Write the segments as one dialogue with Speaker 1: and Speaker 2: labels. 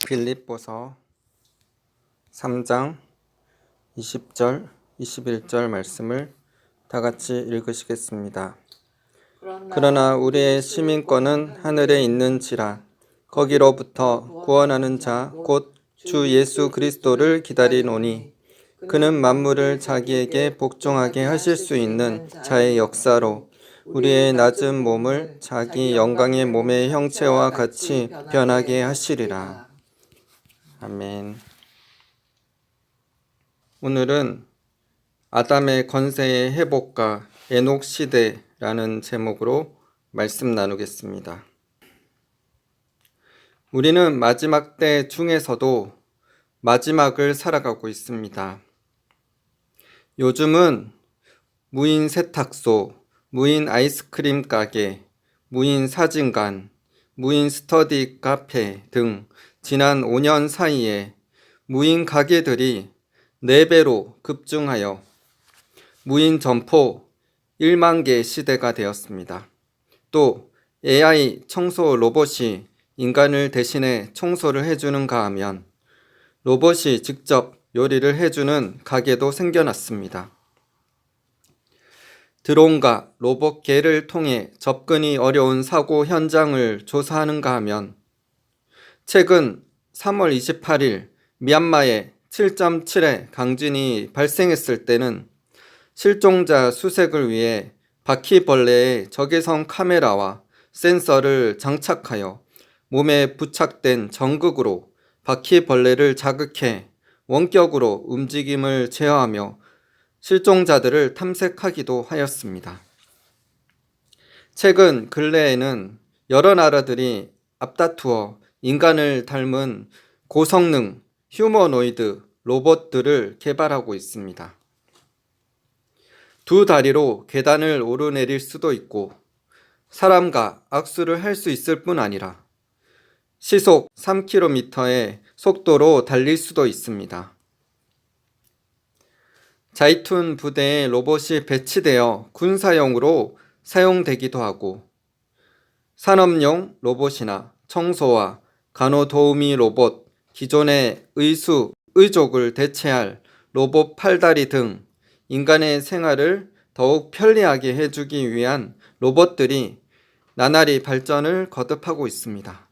Speaker 1: 빌립보서 3장 20절, 21절 말씀을 다 같이 읽으시겠습니다. 그러나 우리의 시민권은 하늘에 있는지라 거기로부터 구원하는 자 곧 주 예수 그리스도를 기다리노니 그는 만물을 자기에게 복종하게 하실 수 있는 자의 역사로 우리의 낮은 몸을 자기 영광의 몸의 형체와 같이 변하게 하시리라. 아멘. 오늘은 아담의 권세의 회복과 에녹 시대라는 제목으로 말씀 나누겠습니다. 우리는 마지막 때 중에서도 마지막을 살아가고 있습니다. 요즘은 무인 세탁소, 무인 아이스크림 가게, 무인 사진관, 무인 스터디 카페 등 지난 5년 사이에 무인 가게들이 4배로 급증하여 무인 점포 1만 개 시대가 되었습니다. 또 AI 청소 로봇이 인간을 대신해 청소를 해주는가 하면 로봇이 직접 요리를 해주는 가게도 생겨났습니다. 드론과 로봇 개를 통해 접근이 어려운 사고 현장을 조사하는가 하면 최근 3월 28일 미얀마에 7.7의 강진이 발생했을 때는 실종자 수색을 위해 바퀴벌레의 적외선 카메라와 센서를 장착하여 몸에 부착된 전극으로 바퀴벌레를 자극해 원격으로 움직임을 제어하며 실종자들을 탐색하기도 하였습니다. 최근 근래에는 여러 나라들이 앞다투어 인간을 닮은 고성능 휴머노이드 로봇들을 개발하고 있습니다. 2 다리로 계단을 오르내릴 수도 있고 사람과 악수를 할 수 있을 뿐 아니라 시속 3km의 속도로 달릴 수도 있습니다. 자이툰 부대에 로봇이 배치되어 군사용으로 사용되기도 하고 산업용 로봇이나 청소와 간호도우미 로봇, 기존의 의수, 의족을 대체할 로봇 팔다리 등 인간의 생활을 더욱 편리하게 해주기 위한 로봇들이 나날이 발전을 거듭하고 있습니다.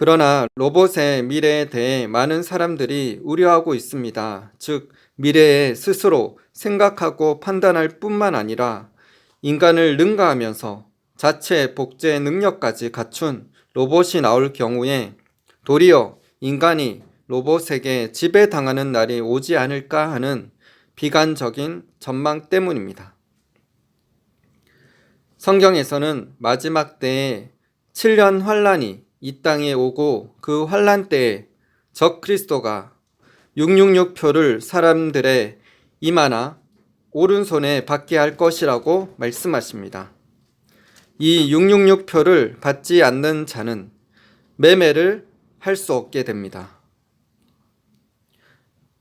Speaker 1: 그러나 로봇의 미래에 대해 많은 사람들이 우려하고 있습니다. 즉, 미래에 스스로 생각하고 판단할 뿐만 아니라 인간을 능가하면서 자체 복제 능력까지 갖춘 로봇이 나올 경우에 도리어 인간이 로봇에게 지배당하는 날이 오지 않을까 하는 비관적인 전망 때문입니다. 성경에서는 마지막 때에 7년 환란이 이 땅에 오고 그 환란 때에 적 그리스도가 666표를 사람들의 이마나 오른손에 받게 할 것이라고 말씀하십니다. 이 666표를 받지 않는 자는 매매를 할 수 없게 됩니다.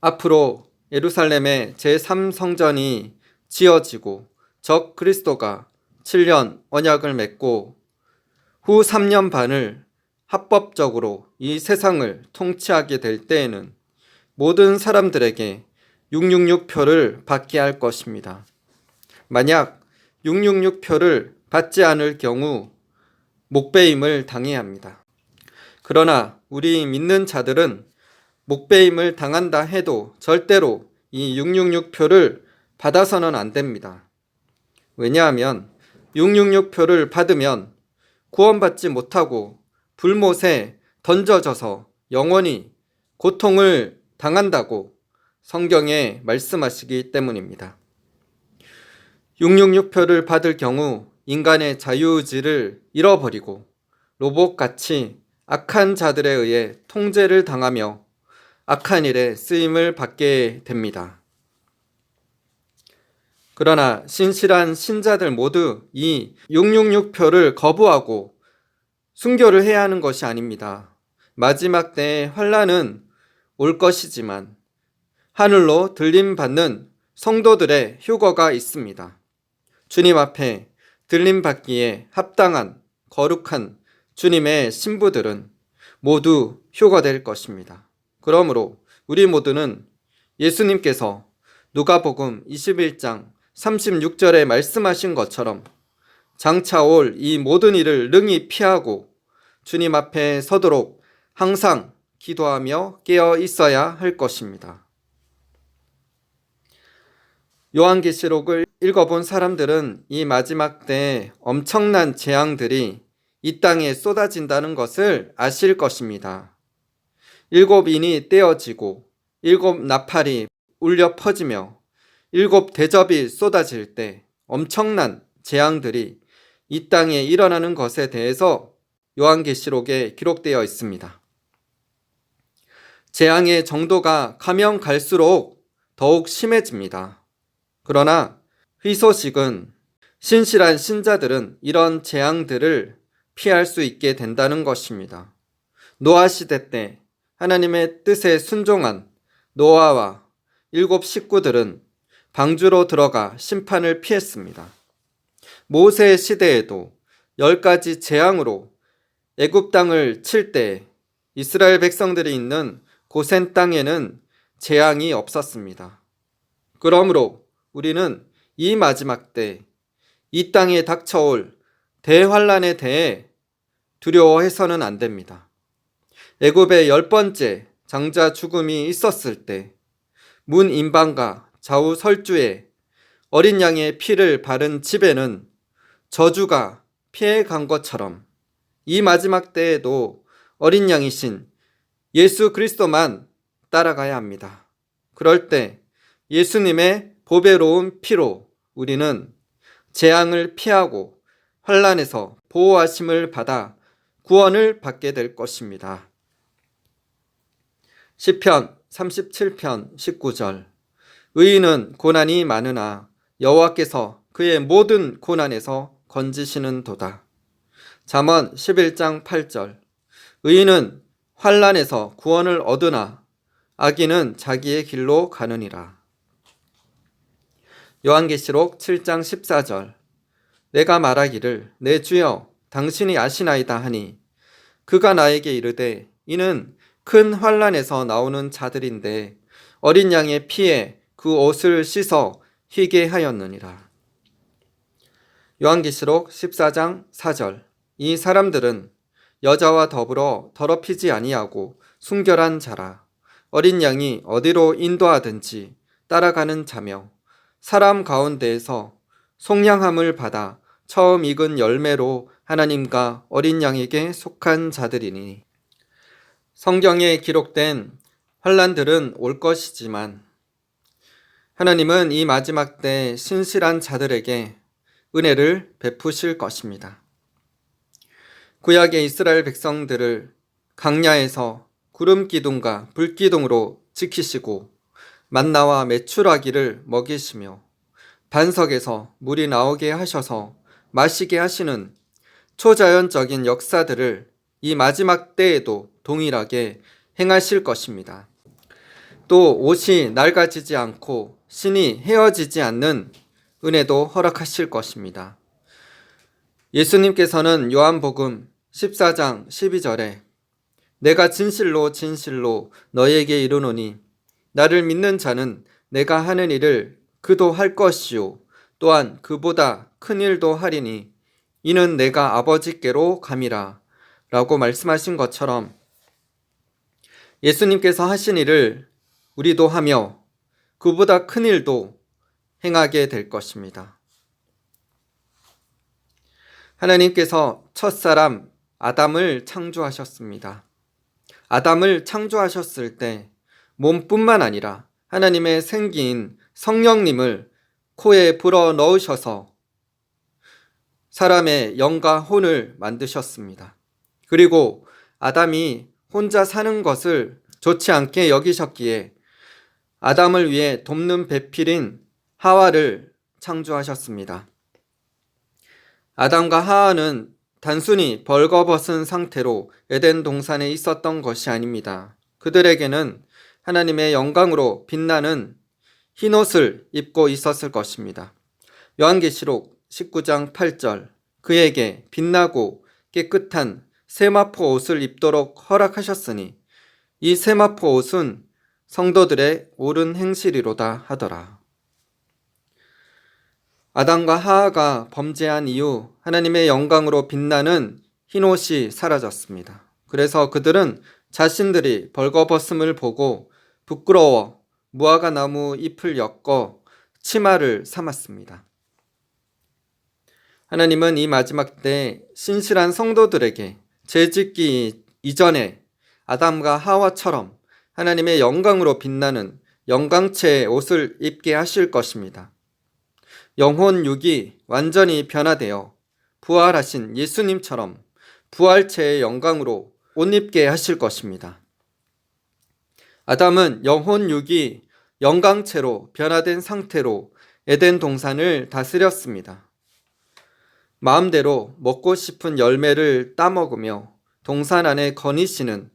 Speaker 1: 앞으로 예루살렘의 제3성전이 지어지고 적 그리스도가 7년 언약을 맺고 후 3년 반을 합법적으로 이 세상을 통치하게 될 때에는 모든 사람들에게 666표를 받게 할 것입니다. 만약 666표를 받지 않을 경우 목배임을 당해야 합니다. 그러나 우리 믿는 자들은 목배임을 당한다 해도 절대로 이 666표를 받아서는 안 됩니다. 왜냐하면 666표를 받으면 구원받지 못하고 불못에 던져져서 영원히 고통을 당한다고 성경에 말씀하시기 때문입니다. 666표를 받을 경우 인간의 자유의지를 잃어버리고 로봇같이 악한 자들에 의해 통제를 당하며 악한 일에 쓰임을 받게 됩니다. 그러나 신실한 신자들 모두 이 666표를 거부하고 순교를 해야 하는 것이 아닙니다. 마지막 때의 환란은 올 것이지만 하늘로 들림받는 성도들의 휴거가 있습니다. 주님 앞에 들림받기에 합당한 거룩한 주님의 신부들은 모두 휴거될 것입니다. 그러므로 우리 모두는 예수님께서 누가복음 21장 36절에 말씀하신 것처럼 장차 올 이 모든 일을 능히 피하고 주님 앞에 서도록 항상 기도하며 깨어 있어야 할 것입니다. 요한계시록을 읽어본 사람들은 이 마지막 때에 엄청난 재앙들이 이 땅에 쏟아진다는 것을 아실 것입니다. 7인이 떼어지고 7나팔이 울려 퍼지며 7대접이 쏟아질 때 엄청난 재앙들이 이 땅에 일어나는 것에 대해서 요한계시록에 기록되어 있습니다. 재앙의 정도가 가면 갈수록 더욱 심해집니다. 그러나 희소식은 신실한 신자들은 이런 재앙들을 피할 수 있게 된다는 것입니다. 노아 시대 때 하나님의 뜻에 순종한 노아와 7 식구들은 방주로 들어가 심판을 피했습니다. 모세 시대에도 10가지 재앙으로 애굽 땅을 칠 때 이스라엘 백성들이 있는 고센 땅에는 재앙이 없었습니다. 그러므로 우리는 이 마지막 때 이 땅에 닥쳐올 대환란에 대해 두려워해서는 안 됩니다. 애굽의 10번째 장자 죽음이 있었을 때 문 임방과 좌우 설주에 어린 양의 피를 바른 집에는 저주가 피해 간 것처럼 이 마지막 때에도 어린 양이신 예수 그리스도만 따라가야 합니다. 그럴 때 예수님의 보배로운 피로 우리는 재앙을 피하고 환난에서 보호하심을 받아 구원을 받게 될 것입니다. 시편 37편 19절 의인은 고난이 많으나 여호와께서 그의 모든 고난에서 건지시는도다. 잠언 11장 8절 의인은 환난에서 구원을 얻으나 악인은 자기의 길로 가느니라. 요한계시록 7장 14절 내가 말하기를 내 주여 당신이 아시나이다 하니 그가 나에게 이르되 이는 큰 환난에서 나오는 자들인데 어린 양의 피에 그 옷을 씻어 희게 하였느니라. 요한계시록 14장 4절 이 사람들은 여자와 더불어 더럽히지 아니하고 순결한 자라 어린 양이 어디로 인도하든지 따라가는 자며 사람 가운데에서 속량함을 받아 처음 익은 열매로 하나님과 어린 양에게 속한 자들이니 성경에 기록된 환난들은 올 것이지만 하나님은 이 마지막 때 신실한 자들에게 은혜를 베푸실 것입니다. 구약의 이스라엘 백성들을 광야에서 구름 기둥과 불 기둥으로 지키시고 만나와 메추라기를 먹이시며 반석에서 물이 나오게 하셔서 마시게 하시는 초자연적인 역사들을 이 마지막 때에도 동일하게 행하실 것입니다. 또 옷이 낡아지지 않고 신이 헤어지지 않는 은혜도 허락하실 것입니다. 예수님께서는 요한복음 14장 12절에 내가 진실로 진실로 너희에게 이르노니 나를 믿는 자는 내가 하는 일을 그도 할 것이요 또한 그보다 큰 일도 하리니 이는 내가 아버지께로 감이라 라고 말씀하신 것처럼 예수님께서 하신 일을 우리도 하며 그보다 큰 일도 행하게 될 것입니다. 하나님께서 첫사람 아담을 창조하셨습니다. 아담을 창조하셨을 때 몸뿐만 아니라 하나님의 생기인 성령님을 코에 불어 넣으셔서 사람의 영과 혼을 만드셨습니다. 그리고 아담이 혼자 사는 것을 좋지 않게 여기셨기에 아담을 위해 돕는 배필인 하와를 창조하셨습니다. 아담과 하와는 단순히 벌거벗은 상태로 에덴 동산에 있었던 것이 아닙니다. 그들에게는 하나님의 영광으로 빛나는 흰옷을 입고 있었을 것입니다. 요한계시록 19장 8절 그에게 빛나고 깨끗한 세마포 옷을 입도록 허락하셨으니 이 세마포 옷은 성도들의 옳은 행실이로다 하더라. 아담과 하하가 범죄한 이후 하나님의 영광으로 빛나는 흰옷이 사라졌습니다. 그래서 그들은 자신들이 벌거벗음을 보고 부끄러워 무화과 나무 잎을 엮어 치마를 삼았습니다. 하나님은 이 마지막 때 신실한 성도들에게 죄짓기 이전에 아담과 하와처럼 하나님의 영광으로 빛나는 영광체의 옷을 입게 하실 것입니다. 영혼 육이 완전히 변화되어 부활하신 예수님처럼 부활체의 영광으로 옷 입게 하실 것입니다. 아담은 영혼 육이 영광체로 변화된 상태로 에덴 동산을 다스렸습니다. 마음대로 먹고 싶은 열매를 따먹으며 동산 안에 거니시는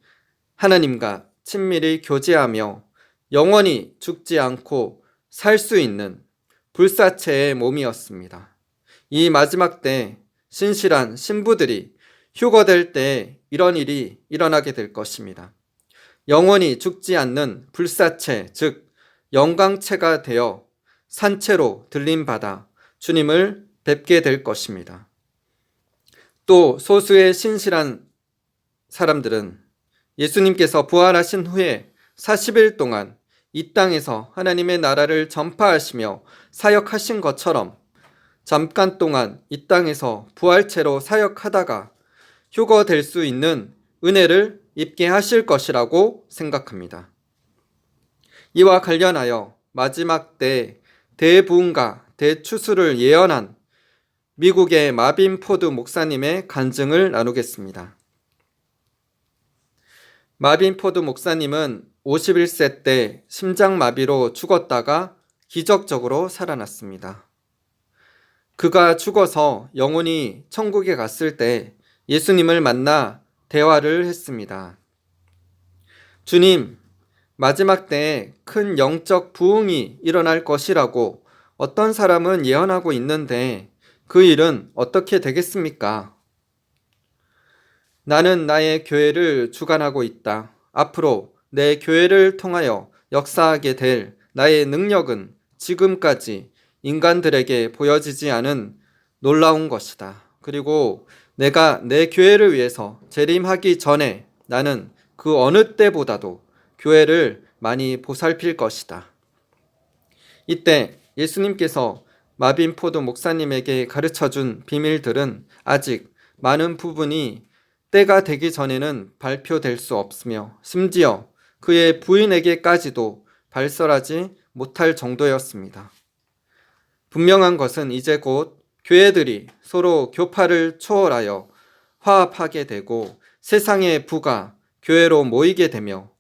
Speaker 1: 하나님과 친밀히 교제하며 영원히 죽지 않고 살 수 있는 불사체의 몸이었습니다. 이 마지막 때 신실한 신부들이 휴거될 때 이런 일이 일어나게 될 것입니다. 영원히 죽지 않는 불사체, 즉 영광체가 되어 산채로 들림받아 주님을 뵙게 될 것입니다. 또 소수의 신실한 사람들은 예수님께서 부활하신 후에 40일 동안 이 땅에서 하나님의 나라를 전파하시며 사역하신 것처럼 잠깐 동안 이 땅에서 부활체로 사역하다가 휴거될 수 있는 은혜를 입게 하실 것이라고 생각합니다. 이와 관련하여 마지막 때 대부흥과 대추수를 예언한 미국의 마빈 포드 목사님의 간증을 나누겠습니다. 마빈 포드 목사님은 51세 때 심장마비로 죽었다가 기적적으로 살아났습니다. 그가 죽어서 영혼이 천국에 갔을 때 예수님을 만나 대화를 했습니다. 주님, 마지막 때에 큰 영적 부흥이 일어날 것이라고 어떤 사람은 예언하고 있는데 그 일은 어떻게 되겠습니까? 나는 나의 교회를 주관하고 있다. 앞으로 내 교회를 통하여 역사하게 될 나의 능력은 지금까지 인간들에게 보여지지 않은 놀라운 것이다. 그리고 내가 내 교회를 위해서 재림하기 전에 나는 그 어느 때보다도 교회를 많이 보살필 것이다. 이때 예수님께서 마빈 포드 목사님에게 가르쳐준 비밀들은 아직 많은 부분이 때가 되기 전에는 발표될 수 없으며 심지어 그의 부인에게까지도 발설하지 못할 정도였습니다. 분명한 것은 이제 곧 교회들이 서로 교파를 초월하여 화합하게 되고 세상의 부가 교회로 모이게 되며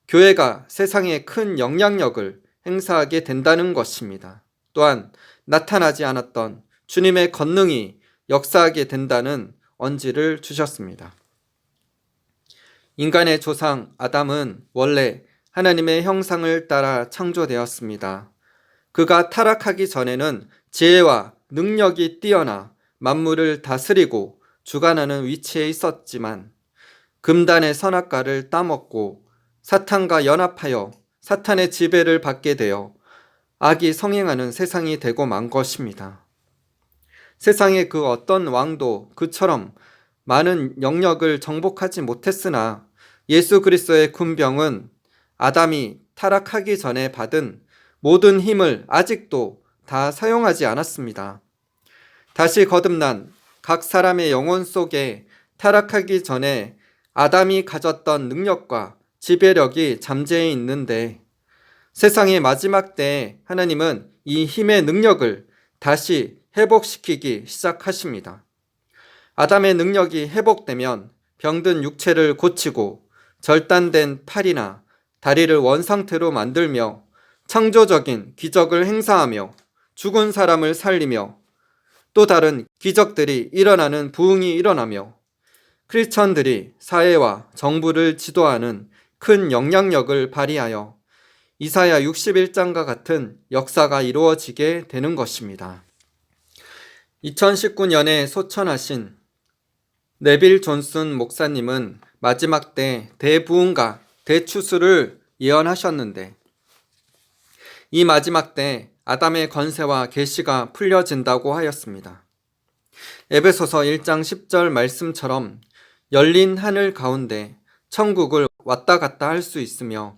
Speaker 1: 교회가 세상에 큰 영향력을 행사하게 된다는 것입니다. 또한 나타나지 않았던 주님의 권능이 역사하게 된다는 언지를 주셨습니다. 인간의 조상 아담은 원래 하나님의 형상을 따라 창조되었습니다. 그가 타락하기 전에는 지혜와 능력이 뛰어나 만물을 다스리고 주관하는 위치에 있었지만 금단의 선악과를 따먹고 사탄과 연합하여 사탄의 지배를 받게 되어 악이 성행하는 세상이 되고 만 것입니다. 세상의 그 어떤 왕도 그처럼 많은 영역을 정복하지 못했으나 예수 그리스도의 군병은 아담이 타락하기 전에 받은 모든 힘을 아직도 다 사용하지 않았습니다. 다시 거듭난 각 사람의 영혼 속에 타락하기 전에 아담이 가졌던 능력과 지배력이 잠재해 있는데 세상의 마지막 때에 하나님은 이 힘의 능력을 다시 회복시키기 시작하십니다. 아담의 능력이 회복되면 병든 육체를 고치고 절단된 팔이나 다리를 원상태로 만들며 창조적인 기적을 행사하며 죽은 사람을 살리며 또 다른 기적들이 일어나는 부흥이 일어나며 크리스천들이 사회와 정부를 지도하는 큰 영향력을 발휘하여 이사야 61장과 같은 역사가 이루어지게 되는 것입니다. 2019년에 소천하신 네빌 존슨 목사님은 마지막 때 대부흥과 대추수를 예언하셨는데 이 마지막 때 아담의 권세와 계시가 풀려진다고 하였습니다. 에베소서 1장 10절 말씀처럼 열린 하늘 가운데 천국을 왔다 갔다 할 수 있으며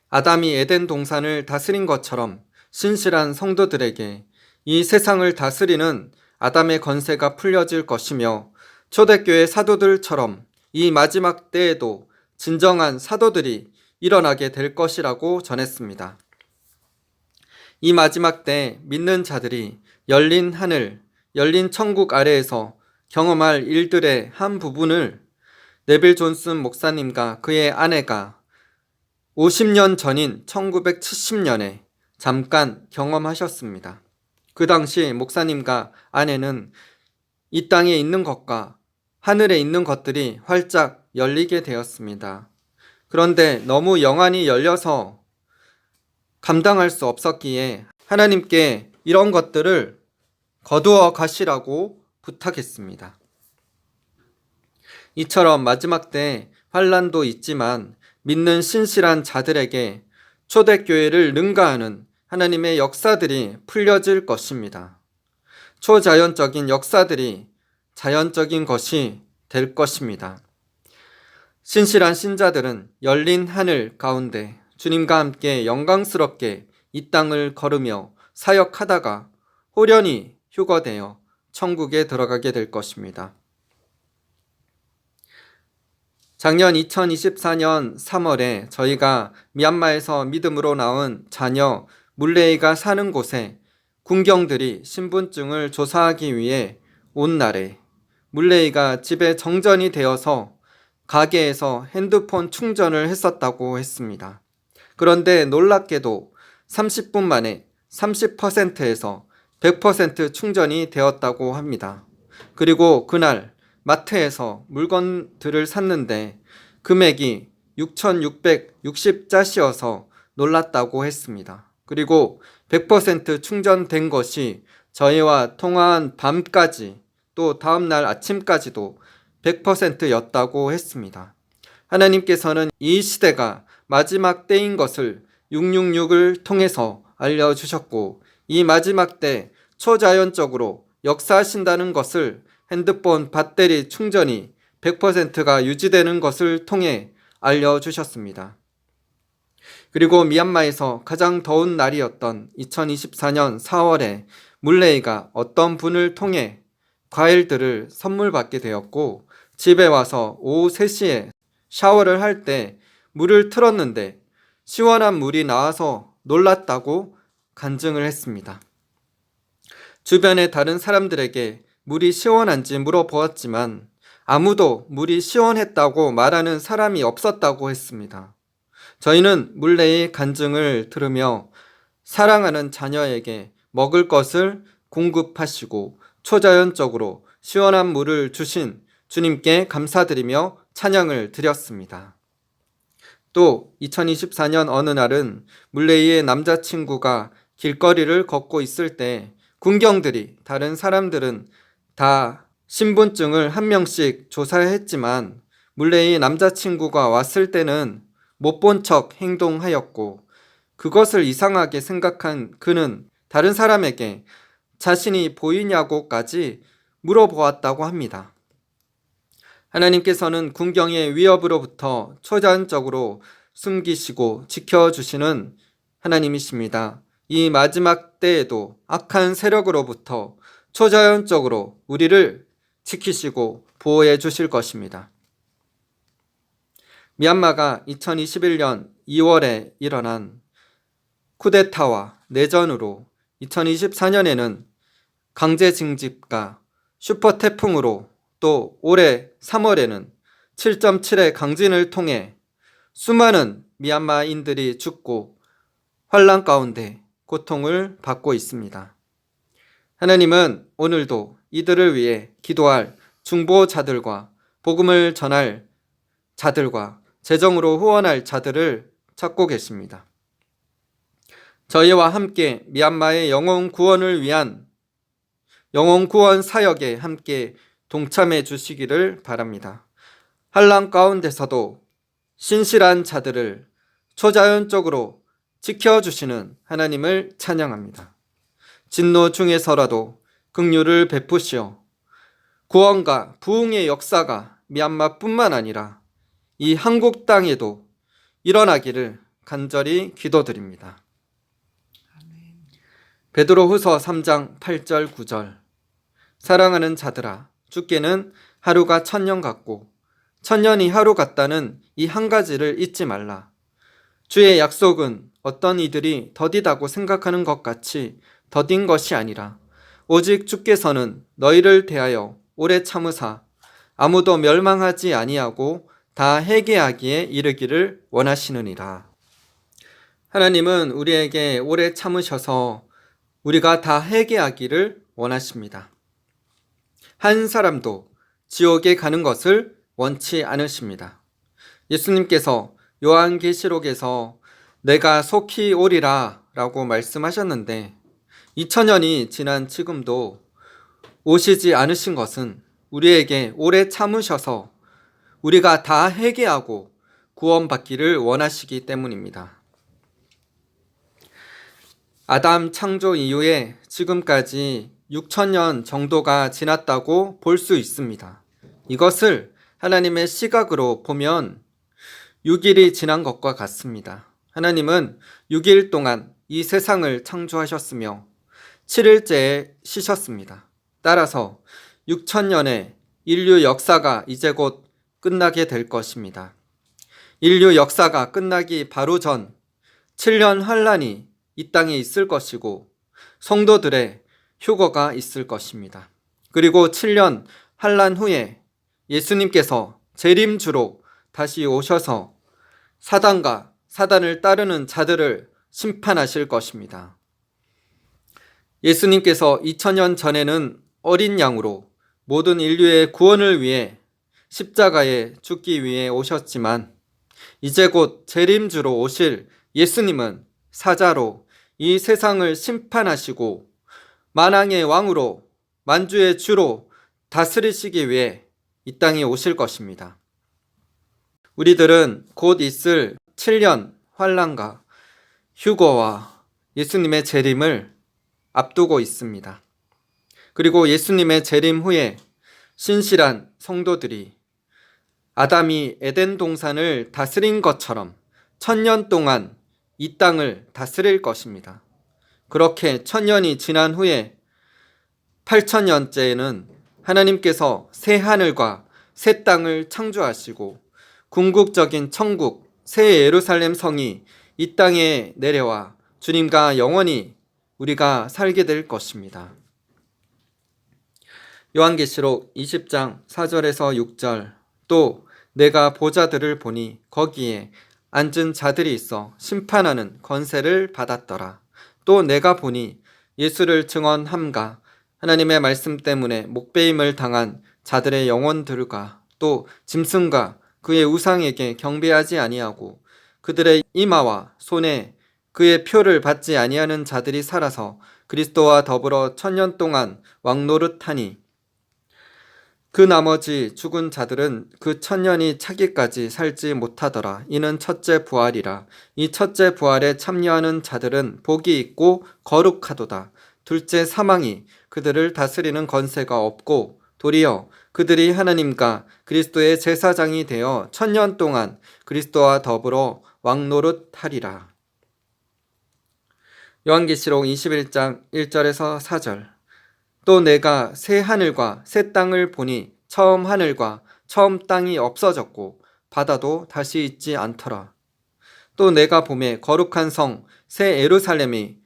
Speaker 1: 아담이 에덴 동산을 다스린 것처럼 신실한 성도들에게 이 세상을 다스리는 아담의 권세가 풀려질 것이며 초대교회 사도들처럼 이 마지막 때에도 진정한 사도들이 일어나게 될 것이라고 전했습니다. 이 마지막 때 믿는 자들이 열린 하늘, 열린 천국 아래에서 경험할 일들의 한 부분을 네빌 존슨 목사님과 그의 아내가 50년 전인 1970년에 잠깐 경험하셨습니다. 그 당시 목사님과 아내는 이 땅에 있는 것과 하늘에 있는 것들이 활짝 열리게 되었습니다. 그런데 너무 영안이 열려서 감당할 수 없었기에 하나님께 이런 것들을 거두어 가시라고 부탁했습니다. 이처럼 마지막 때 환난도 있지만 믿는 신실한 자들에게 초대교회를 능가하는 하나님의 역사들이 풀려질 것입니다. 초자연적인 역사들이 자연적인 것이 될 것입니다. 신실한 신자들은 열린 하늘 가운데 주님과 함께 영광스럽게 이 땅을 걸으며 사역하다가 호련히 휴거되어 천국에 들어가게 될 것입니다. 작년 2024년 3월에 저희가 미얀마에서 믿음으로 나온 자녀 물레이가 사는 곳에 군경들이 신분증을 조사하기 위해 온 날에 물레이가 집에 정전이 되어서 가게에서 핸드폰 충전을 했었다고 했습니다. 그런데 놀랍게도 30분 만에 30%에서 100% 충전이 되었다고 합니다. 그리고 그날 마트에서 물건들을 샀는데 금액이 6,660짜시여서 놀랐다고 했습니다. 그리고 100% 충전된 것이 저희와 통화한 밤까지 또 다음날 아침까지도 100%였다고 했습니다. 하나님께서는 이 시대가 마지막 때인 것을 666을 통해서 알려주셨고 이 마지막 때 초자연적으로 역사하신다는 것을 핸드폰 배터리 충전이 100%가 유지되는 것을 통해 알려주셨습니다. 그리고 미얀마에서 가장 더운 날이었던 2024년 4월에 물레이가 어떤 분을 통해 과일들을 선물 받게 되었고 집에 와서 오후 3시에 샤워를 할 때 물을 틀었는데 시원한 물이 나와서 놀랐다고 간증을 했습니다. 주변의 다른 사람들에게 물이 시원한지 물어보았지만 아무도 물이 시원했다고 말하는 사람이 없었다고 했습니다. 저희는 물레의 간증을 들으며 사랑하는 자녀에게 먹을 것을 공급하시고 초자연적으로 시원한 물을 주신 주님께 감사드리며 찬양을 드렸습니다. 또 2024년 어느 날은 물레이의 남자친구가 길거리를 걷고 있을 때 군경들이 다른 사람들은 다 신분증을 한 명씩 조사했지만 물레이 남자친구가 왔을 때는 못 본 척 행동하였고 그것을 이상하게 생각한 그는 다른 사람에게 자신이 보이냐고까지 물어보았다고 합니다. 하나님께서는 군경의 위협으로부터 초자연적으로 숨기시고 지켜주시는 하나님이십니다. 이 마지막 때에도 악한 세력으로부터 초자연적으로 우리를 지키시고 보호해 주실 것입니다. 미얀마가 2021년 2월에 일어난 쿠데타와 내전으로 2024년에는 강제징집과 슈퍼태풍으로 또 올해 3월에는 7.7의 강진을 통해 수많은 미얀마인들이 죽고 환난 가운데 고통을 받고 있습니다. 하나님은 오늘도 이들을 위해 기도할 중보자들과 복음을 전할 자들과 재정으로 후원할 자들을 찾고 계십니다. 저희와 함께 미얀마의 영혼 구원을 위한 영혼 구원 사역에 함께 동참해 주시기를 바랍니다. 환난 가운데서도 신실한 자들을 초자연적으로 지켜주시는 하나님을 찬양합니다. 진노 중에서라도 긍휼을 베푸시어 구원과 부흥의 역사가 미얀마뿐만 아니라 이 한국 땅에도 일어나기를 간절히 기도드립니다. 베드로후서 3장 8절 9절 사랑하는 자들아 주께는 하루가 1000년 같고 1000년이 하루 같다는 이 한 가지를 잊지 말라. 주의 약속은 어떤 이들이 더디다고 생각하는 것 같이 더딘 것이 아니라 오직 주께서는 너희를 대하여 오래 참으사 아무도 멸망하지 아니하고 다 회개하기에 이르기를 원하시느니라. 하나님은 우리에게 오래 참으셔서 우리가 다 회개하기를 원하십니다. 한 사람도 지옥에 가는 것을 원치 않으십니다. 예수님께서 요한계시록에서 내가 속히 오리라 라고 말씀하셨는데 2000년이 지난 지금도 오시지 않으신 것은 우리에게 오래 참으셔서 우리가 다 회개하고 구원받기를 원하시기 때문입니다. 아담 창조 이후에 지금까지 6000년 정도가 지났다고 볼 수 있습니다. 이것을 하나님의 시각으로 보면 6일이 지난 것과 같습니다. 하나님은 6일 동안 이 세상을 창조하셨으며 7일째에 쉬셨습니다. 따라서 6000년의 인류 역사가 이제 곧 끝나게 될 것입니다. 인류 역사가 끝나기 바로 전 7년 환란이 이 땅에 있을 것이고 성도들의 휴거가 있을 것입니다. 그리고 7년 환란 후에 예수님께서 재림주로 다시 오셔서 사단과 사단을 따르는 자들을 심판하실 것입니다. 예수님께서 2000년 전에는 어린 양으로 모든 인류의 구원을 위해 십자가에 죽기 위해 오셨지만 이제 곧 재림주로 오실 예수님은 사자로 이 세상을 심판하시고 만왕의 왕으로 만주의 주로 다스리시기 위해 이 땅에 오실 것입니다. 우리들은 곧 있을 7년 환란과 휴거와 예수님의 재림을 앞두고 있습니다. 그리고 예수님의 재림 후에 신실한 성도들이 아담이 에덴 동산을 다스린 것처럼 1000년 동안 이 땅을 다스릴 것입니다. 그렇게 1000년이 지난 후에 8000년째에는 하나님께서 새 하늘과 새 땅을 창조하시고 궁극적인 천국 새 예루살렘 성이 이 땅에 내려와 주님과 영원히 우리가 살게 될 것입니다. 요한계시록 20장 4절에서 6절 또 내가 보좌들을 보니 거기에 앉은 자들이 있어 심판하는 권세를 받았더라. 또 내가 보니 예수를 증언함과 하나님의 말씀 때문에 목배임을 당한 자들의 영혼들과 또 짐승과 그의 우상에게 경배하지 아니하고 그들의 이마와 손에 그의 표를 받지 아니하는 자들이 살아서 그리스도와 더불어 1000년 동안 왕노릇하니 그 나머지 죽은 자들은 그 1000년이 차기까지 살지 못하더라. 이는 첫째 부활이라. 이 첫째 부활에 참여하는 자들은 복이 있고 거룩하도다. 둘째 사망이 그들을 다스리는 권세가 없고 도리어 그들이 하나님과 그리스도의 제사장이 되어 1000년 동안 그리스도와 더불어 왕노릇하리라. 요한계시록 21장 1절에서 4절 또 내가 새 하늘과 새 땅을 보니 처음 하늘과 처음 땅이 없어졌고 바다도 다시 있지 않더라. 또 내가 보매 거룩한 성 새 예루살렘이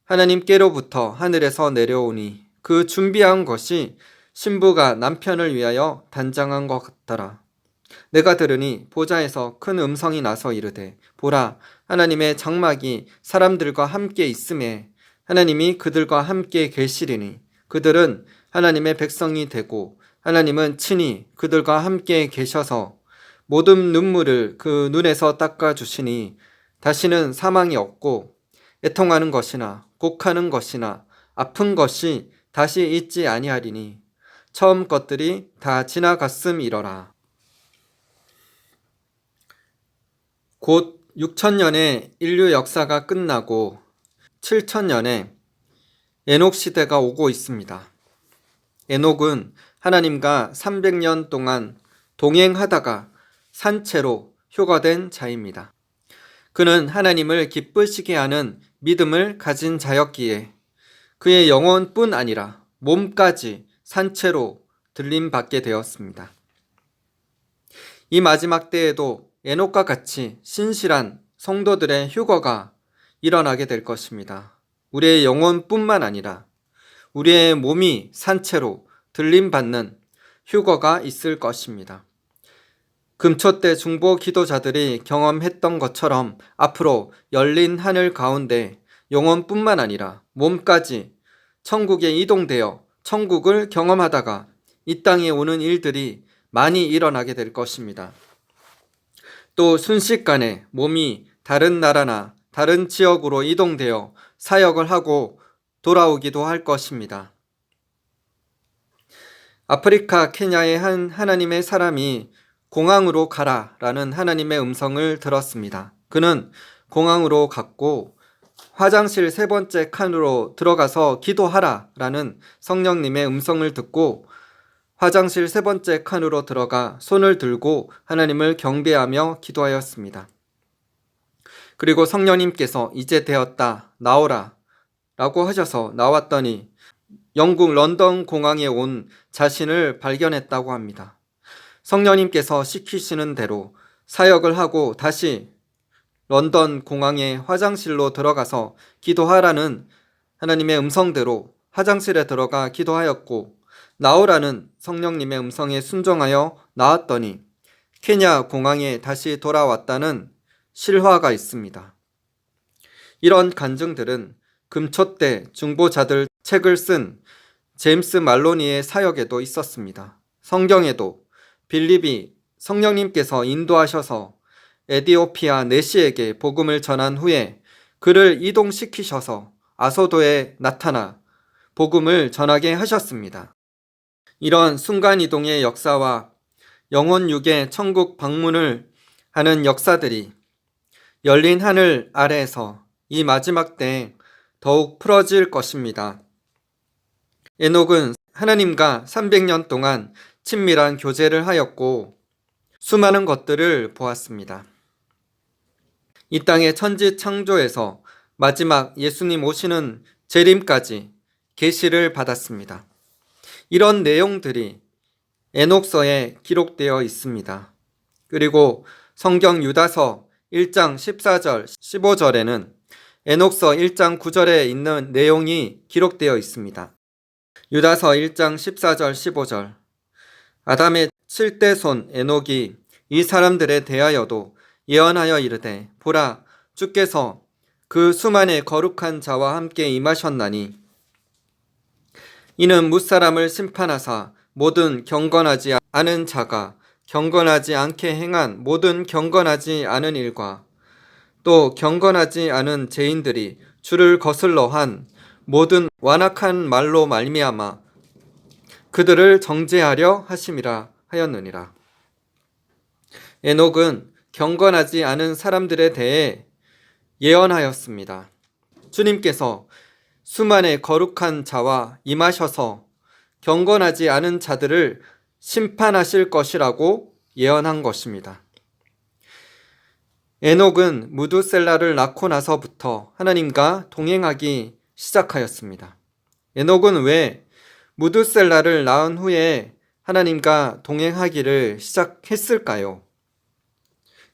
Speaker 1: 하나님께로부터 하늘에서 내려오니 그 준비한 것이 신부가 남편을 위하여 단장한 것 같더라. 내가 들으니 보좌에서 큰 음성이 나서 이르되 보라 하나님의 장막이 사람들과 함께 있음에 하나님이 그들과 함께 계시리니 그들은 하나님의 백성이 되고 하나님은 친히 그들과 함께 계셔서 모든 눈물을 그 눈에서 닦아주시니 다시는 사망이 없고 애통하는 것이나 곡하는 것이나 아픈 것이 다시 있지 아니하리니 처음 것들이 다 지나갔음이러라. 곧 6천년의 인류 역사가 끝나고 7천년에 에녹 시대가 오고 있습니다. 에녹은 하나님과 300년 동안 동행하다가 산채로 휴거된 자입니다. 그는 하나님을 기쁘시게 하는 믿음을 가진 자였기에 그의 영혼뿐 아니라 몸까지 산채로 들림받게 되었습니다. 이 마지막 때에도 에녹과 같이 신실한 성도들의 휴거가 일어나게 될 것입니다. 우리의 영혼뿐만 아니라 우리의 몸이 산채로 들림받는 휴거가 있을 것입니다. 금초 때 중보 기도자들이 경험했던 것처럼 앞으로 열린 하늘 가운데 영혼뿐만 아니라 몸까지 천국에 이동되어 천국을 경험하다가 이 땅에 오는 일들이 많이 일어나게 될 것입니다. 또 순식간에 몸이 다른 나라나 다른 지역으로 이동되어 사역을 하고 돌아오기도 할 것입니다. 아프리카 케냐의 한 하나님의 사람이 공항으로 가라라는 하나님의 음성을 들었습니다. 그는 공항으로 갔고 화장실 3번째 칸으로 들어가서 기도하라라는 성령님의 음성을 듣고 화장실 3번째 칸으로 들어가 손을 들고 하나님을 경배하며 기도하였습니다. 그리고 성령님께서 이제 되었다, 나오라 라고 하셔서 나왔더니 영국 런던 공항에 온 자신을 발견했다고 합니다. 성령님께서 시키시는 대로 사역을 하고 다시 런던 공항의 화장실로 들어가서 기도하라는 하나님의 음성대로 화장실에 들어가 기도하였고 나오라는 성령님의 음성에 순종하여 나왔더니 케냐 공항에 다시 돌아왔다는 실화가 있습니다. 이런 간증들은 금초 때 중보자들 책을 쓴 제임스 말로니의 사역에도 있었습니다. 성경에도 빌립이 성령님께서 인도하셔서 에디오피아 내시에게 복음을 전한 후에 그를 이동시키셔서 아소도에 나타나 복음을 전하게 하셨습니다. 이런 순간이동의 역사와 영혼 육의 천국 방문을 하는 역사들이 열린 하늘 아래에서 이 마지막 때에 더욱 풀어질 것입니다. 에녹은 하나님과 300년 동안 친밀한 교제를 하였고 수많은 것들을 보았습니다. 이 땅의 천지 창조에서 마지막 예수님 오시는 재림까지 계시를 받았습니다. 이런 내용들이 에녹서에 기록되어 있습니다. 그리고 성경 유다서 1장 14절 15절에는 에녹서 1장 9절에 있는 내용이 기록되어 있습니다. 유다서 1장 14절 15절 아담의 7대 손 에녹이 이 사람들에 대하여도 예언하여 이르되 보라 주께서 그 수만의 거룩한 자와 함께 임하셨나니 이는 뭇사람을 심판하사 모든 경건하지 않은 자가 경건하지 않게 행한 모든 경건하지 않은 일과 또 경건하지 않은 죄인들이 주를 거슬러 한 모든 완악한 말로 말미암아 그들을 정죄하려 하심이라 하였느니라. 에녹은 경건하지 않은 사람들에 대해 예언하였습니다. 주님께서 수만의 거룩한 자와 임하셔서 경건하지 않은 자들을 심판하실 것이라고 예언한 것입니다. 에녹은 무두셀라를 낳고 나서부터 하나님과 동행하기 시작하였습니다. 에녹은 왜 무두셀라를 낳은 후에 하나님과 동행하기를 시작했을까요?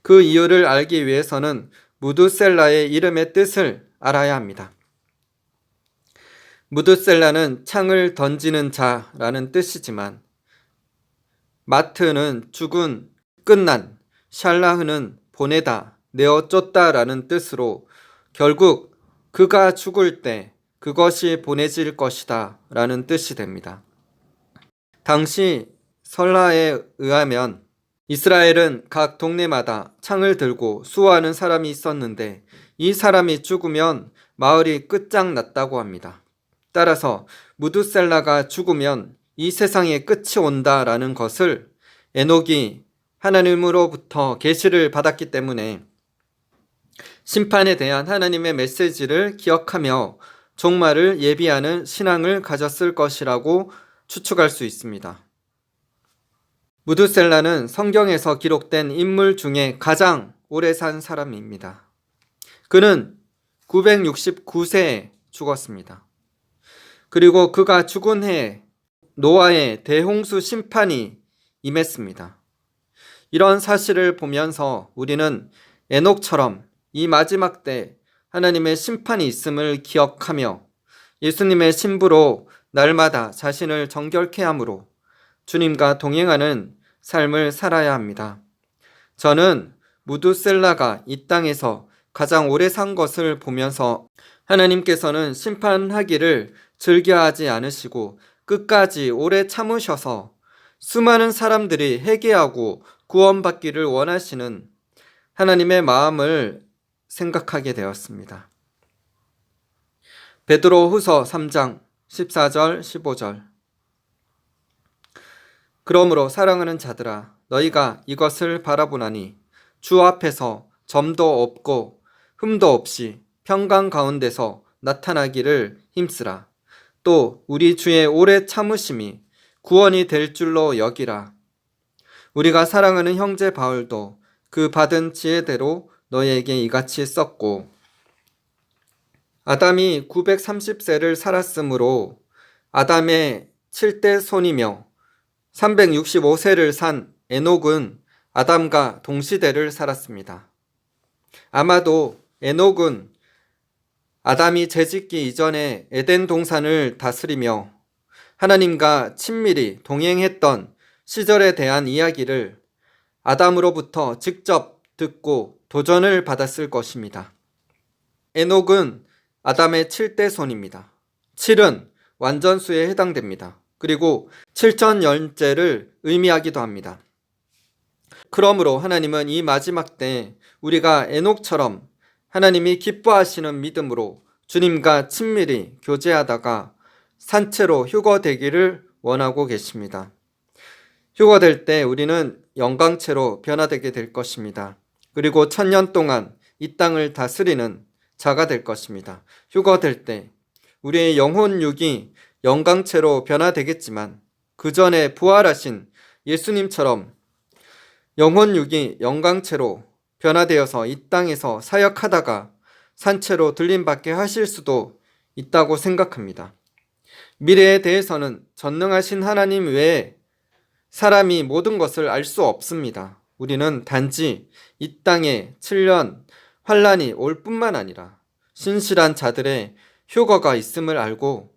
Speaker 1: 그 이유를 알기 위해서는 무두셀라의 이름의 뜻을 알아야 합니다. 무두셀라는 창을 던지는 자라는 뜻이지만 마트는 죽은, 끝난, 샬라흐는 보내다, 내어 쫓다라는 뜻으로 결국 그가 죽을 때 그것이 보내질 것이다 라는 뜻이 됩니다. 당시 설라에 의하면 이스라엘은 각 동네마다 창을 들고 수호하는 사람이 있었는데 이 사람이 죽으면 마을이 끝장났다고 합니다. 따라서 무두셀라가 죽으면 이 세상의 끝이 온다라는 것을 에녹이 하나님으로부터 계시를 받았기 때문에 심판에 대한 하나님의 메시지를 기억하며 종말을 예비하는 신앙을 가졌을 것이라고 추측할 수 있습니다. 무드셀라는 성경에서 기록된 인물 중에 가장 오래 산 사람입니다. 그는 969세에 죽었습니다. 그리고 그가 죽은 해에 노아의 대홍수 심판이 임했습니다. 이런 사실을 보면서 우리는 에녹처럼 이 마지막 때 하나님의 심판이 있음을 기억하며 예수님의 신부로 날마다 자신을 정결케 함으로 주님과 동행하는 삶을 살아야 합니다. 저는 무두셀라가 이 땅에서 가장 오래 산 것을 보면서 하나님께서는 심판하기를 즐겨하지 않으시고 끝까지 오래 참으셔서 수많은 사람들이 회개하고 구원받기를 원하시는 하나님의 마음을 생각하게 되었습니다. 베드로후서 3장 14절 15절 그러므로 사랑하는 자들아 너희가 이것을 바라보나니 주 앞에서 점도 없고 흠도 없이 평강 가운데서 나타나기를 힘쓰라. 또 우리 주의 오래 참으심이 구원이 될 줄로 여기라. 우리가 사랑하는 형제 바울도 그 받은 지혜대로 너희에게 이같이 썼고 아담이 930세를 살았으므로 아담의 7대 손이며 365세를 산 에녹은 아담과 동시대를 살았습니다. 아마도 에녹은 아담이 재짓기 이전에 에덴 동산을 다스리며 하나님과 친밀히 동행했던 시절에 대한 이야기를 아담으로부터 직접 듣고 도전을 받았을 것입니다. 에녹은 아담의 7대 손입니다. 7은 완전수에 해당됩니다. 그리고 7천년째를 의미하기도 합니다. 그러므로 하나님은 이 마지막 때 우리가 에녹처럼 하나님이 기뻐하시는 믿음으로 주님과 친밀히 교제하다가 산채로 휴거되기를 원하고 계십니다. 휴거될 때 우리는 영광체로 변화되게 될 것입니다. 그리고 1000년 동안 이 땅을 다스리는 자가 될 것입니다. 휴거될 때 우리의 영혼 육이 영광체로 변화되겠지만 그 전에 부활하신 예수님처럼 영혼 육이 영광체로 변화되어서 이 땅에서 사역하다가 산채로 들림받게 하실 수도 있다고 생각합니다. 미래에 대해서는 전능하신 하나님 외에 사람이 모든 것을 알 수 없습니다. 우리는 단지 이 땅에 7년 환란이 올 뿐만 아니라 신실한 자들의 휴거가 있음을 알고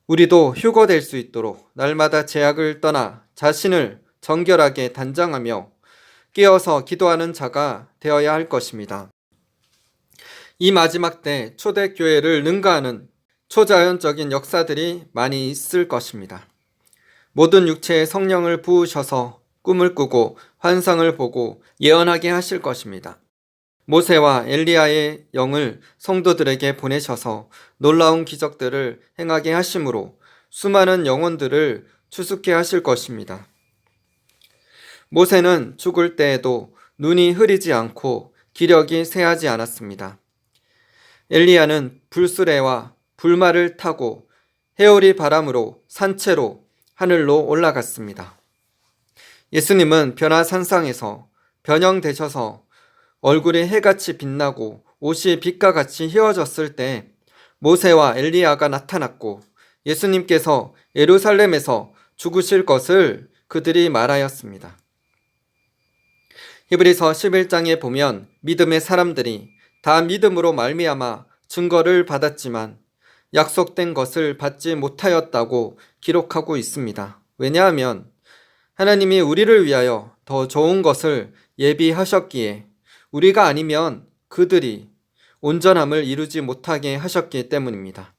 Speaker 1: 우리도 휴거될 수 있도록 날마다 죄악을 떠나 자신을 정결하게 단장하며 깨어서 기도하는 자가 되어야 할 것입니다. 이 마지막 때 초대교회를 능가하는 초자연적인 역사들이 많이 있을 것입니다. 모든 육체에 성령을 부으셔서 꿈을 꾸고 환상을 보고 예언하게 하실 것입니다. 모세와 엘리야의 영을 성도들에게 보내셔서 놀라운 기적들을 행하게 하심으로 수많은 영혼들을 추수케 하실 것입니다. 모세는 죽을 때에도 눈이 흐리지 않고 기력이 쇠하지 않았습니다. 엘리야는 불수레와 불말을 타고 해오리 바람으로 산채로 하늘로 올라갔습니다. 예수님은 변화산상에서 변형되셔서 얼굴이 해같이 빛나고 옷이 빛과 같이 휘어졌을 때 모세와 엘리야가 나타났고 예수님께서 예루살렘에서 죽으실 것을 그들이 말하였습니다. 히브리서 11장에 보면 믿음의 사람들이 다 믿음으로 말미암아 증거를 받았지만 약속된 것을 받지 못하였다고 기록하고 있습니다. 왜냐하면 하나님이 우리를 위하여 더 좋은 것을 예비하셨기에 우리가 아니면 그들이 온전함을 이루지 못하게 하셨기 때문입니다.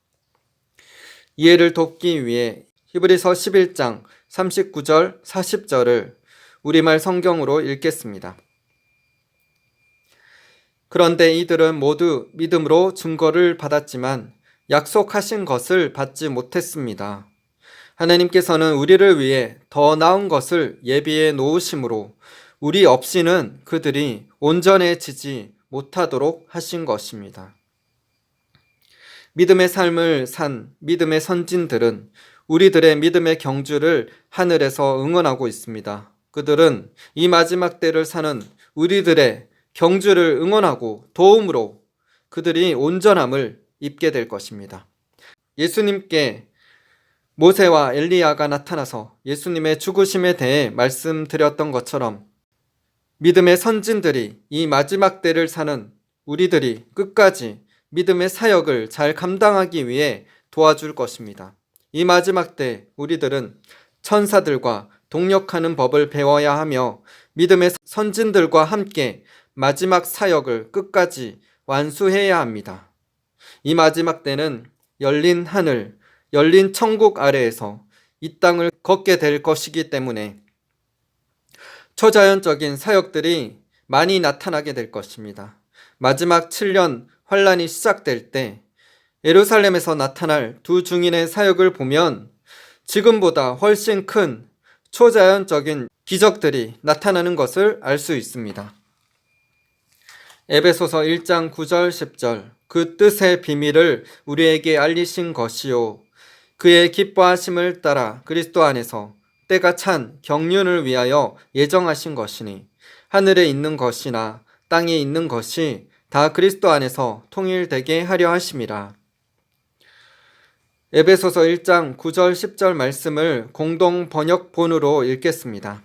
Speaker 1: 이해를 돕기 위해 히브리서 11장 39절 40절을 우리말 성경으로 읽겠습니다. 그런데 이들은 모두 믿음으로 증거를 받았지만 약속하신 것을 받지 못했습니다. 하나님께서는 우리를 위해 더 나은 것을 예비해 놓으심으로 우리 없이는 그들이 온전해지지 못하도록 하신 것입니다. 믿음의 삶을 산 믿음의 선진들은 우리들의 믿음의 경주를 하늘에서 응원하고 있습니다. 그들은 이 마지막 때를 사는 우리들의 경주를 응원하고 도움으로 그들이 온전함을 입게 될 것입니다. 예수님께 모세와 엘리야가 나타나서 예수님의 죽으심에 대해 말씀드렸던 것처럼 믿음의 선진들이 이 마지막 때를 사는 우리들이 끝까지 믿음의 사역을 잘 감당하기 위해 도와줄 것입니다. 이 마지막 때 우리들은 천사들과 동력하는 법을 배워야 하며 믿음의 선진들과 함께 마지막 사역을 끝까지 완수해야 합니다. 이 마지막 때는 열린 하늘, 열린 천국 아래에서 이 땅을 걷게 될 것이기 때문에 초자연적인 사역들이 많이 나타나게 될 것입니다. 마지막 7년 환란이 시작될 때 예루살렘에서 나타날 두 증인의 사역을 보면 지금보다 훨씬 큰 초자연적인 기적들이 나타나는 것을 알 수 있습니다. 에베소서 1장 9절 10절 그 뜻의 비밀을 우리에게 알리신 것이요 그의 기뻐하심을 따라 그리스도 안에서 때가 찬 경륜을 위하여 예정하신 것이니 하늘에 있는 것이나 땅에 있는 것이 다 그리스도 안에서 통일되게 하려 하심이라. 에베소서 1장 9절 10절 말씀을 공동 번역본으로 읽겠습니다.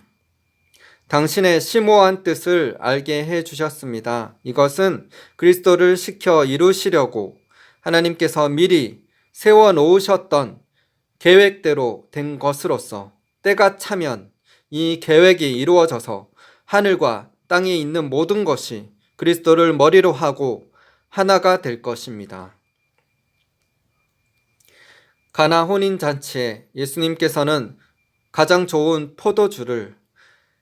Speaker 1: 당신의 심오한 뜻을 알게 해 주셨습니다. 이것은 그리스도를 시켜 이루시려고 하나님께서 미리 세워 놓으셨던 계획대로 된 것으로서 때가 차면 이 계획이 이루어져서 하늘과 땅에 있는 모든 것이 그리스도를 머리로 하고 하나가 될 것입니다. 가나 혼인잔치에 예수님께서는 가장 좋은 포도주를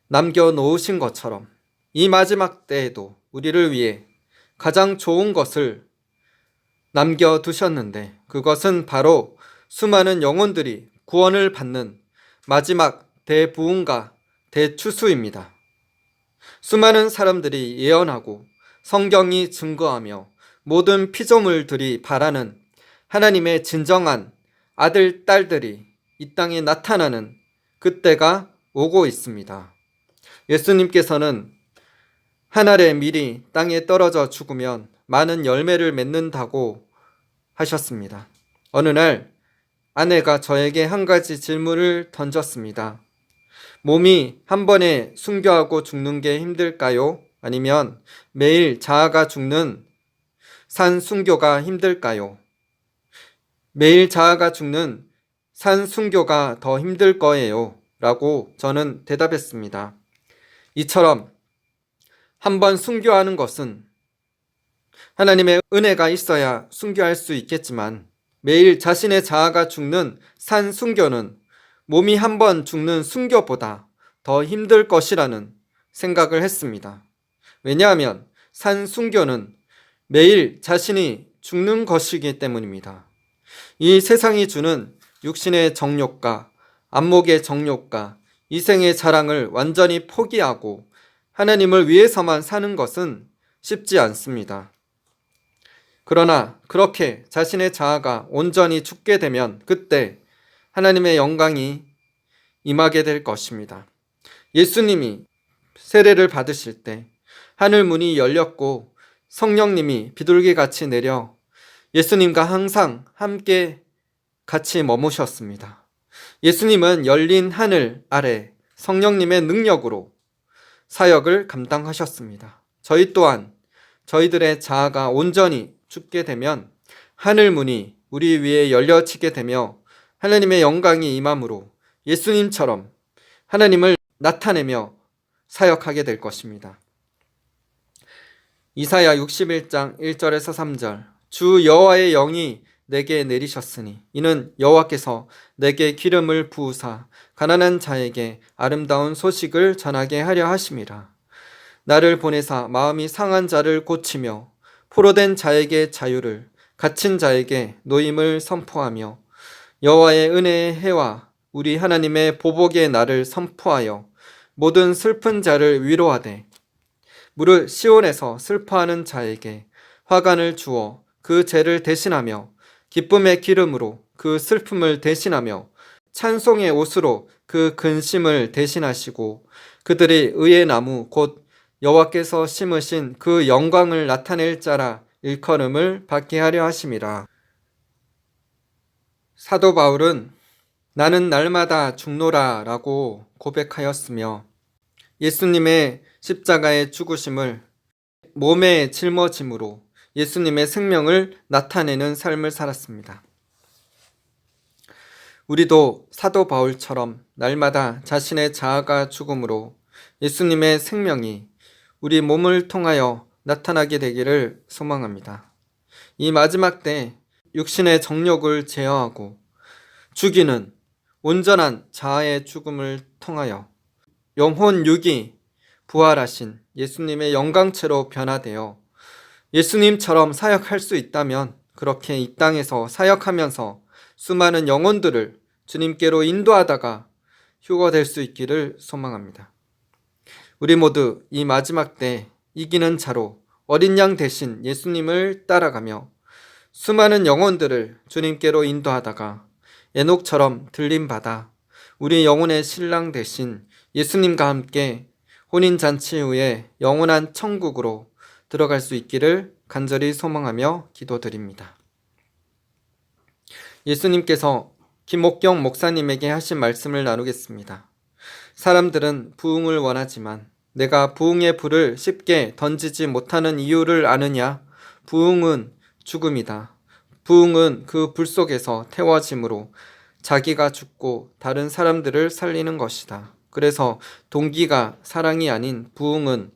Speaker 1: 남겨놓으신 것처럼 이 마지막 때에도 우리를 위해 가장 좋은 것을 남겨두셨는데 그것은 바로 수많은 영혼들이 구원을 받는 마지막 대부흥과 대추수입니다. 수많은 사람들이 예언하고 성경이 증거하며 모든 피조물들이 바라는 하나님의 진정한 아들, 딸들이 이 땅에 나타나는 그때가 오고 있습니다. 예수님께서는 한 알의 밀이 땅에 떨어져 죽으면 많은 열매를 맺는다고 하셨습니다. 어느 날 아내가 저에게 한 가지 질문을 던졌습니다. 몸이 한 번에 순교하고 죽는 게 힘들까요? 아니면 매일 자아가 죽는 산 순교가 힘들까요? 매일 자아가 죽는 산 순교가 더 힘들 거예요. 라고 저는 대답했습니다. 이처럼 한 번 순교하는 것은 하나님의 은혜가 있어야 순교할 수 있겠지만 매일 자신의 자아가 죽는 산 순교는 몸이 한 번 죽는 순교보다 더 힘들 것이라는 생각을 했습니다. 왜냐하면 산 순교는 매일 자신이 죽는 것이기 때문입니다. 이 세상이 주는 육신의 정욕과 안목의 정욕과 이생의 자랑을 완전히 포기하고 하나님을 위해서만 사는 것은 쉽지 않습니다. 그러나 그렇게 자신의 자아가 온전히 죽게 되면 그때 하나님의 영광이 임하게 될 것입니다. 예수님이 세례를 받으실 때 하늘 문이 열렸고 성령님이 비둘기같이 내려 예수님과 항상 함께 같이 머무셨습니다. 예수님은 열린 하늘 아래 성령님의 능력으로 사역을 감당하셨습니다. 저희 또한 저희들의 자아가 온전히 죽게 되면 하늘 문이 우리 위에 열려지게 되며 하나님의 영광이 임함으로 예수님처럼 하나님을 나타내며 사역하게 될 것입니다. 이사야 61장 1절에서 3절 주 여호와의 영이 내게 내리셨으니 이는 여호와께서 내게 기름을 부으사 가난한 자에게 아름다운 소식을 전하게 하려 하심이라. 나를 보내사 마음이 상한 자를 고치며 포로된 자에게 자유를 갇힌 자에게 노임을 선포하며 여호와의 은혜의 해와 우리 하나님의 보복의 날을 선포하여 모든 슬픈 자를 위로하되 무릇 시온에서 슬퍼하는 자에게 화관을 주어 그 죄를 대신하며 기쁨의 기름으로 그 슬픔을 대신하며 찬송의 옷으로 그 근심을 대신하시고 그들이 의의 나무 곧 여호와께서 심으신 그 영광을 나타낼 자라 일컬음을 받게 하려 하심이라. 사도 바울은 나는 날마다 죽노라 라고 고백하였으며 예수님의 십자가의 죽으심을 몸에 짊어짐으로 예수님의 생명을 나타내는 삶을 살았습니다. 우리도 사도 바울처럼 날마다 자신의 자아가 죽음으로 예수님의 생명이 우리 몸을 통하여 나타나게 되기를 소망합니다. 이 마지막 때 육신의 정욕을 제어하고 죽이는 온전한 자아의 죽음을 통하여 영혼 육이 부활하신 예수님의 영광체로 변화되어 예수님처럼 사역할 수 있다면 그렇게 이 땅에서 사역하면서 수많은 영혼들을 주님께로 인도하다가 휴거될 수 있기를 소망합니다. 우리 모두 이 마지막 때 이기는 자로 어린 양 대신 예수님을 따라가며 수많은 영혼들을 주님께로 인도하다가 에녹처럼 들림받아 우리 영혼의 신랑 대신 예수님과 함께 혼인잔치 후에 영원한 천국으로 들어갈 수 있기를 간절히 소망하며 기도드립니다. 예수님께서 김옥경 목사님에게 하신 말씀을 나누겠습니다. 사람들은 부흥을 원하지만 내가 부흥의 불을 쉽게 던지지 못하는 이유를 아느냐? 부흥은 죽음이다. 부흥은 그 불 속에서 태워짐으로 자기가 죽고 다른 사람들을 살리는 것이다. 그래서 동기가 사랑이 아닌 부흥은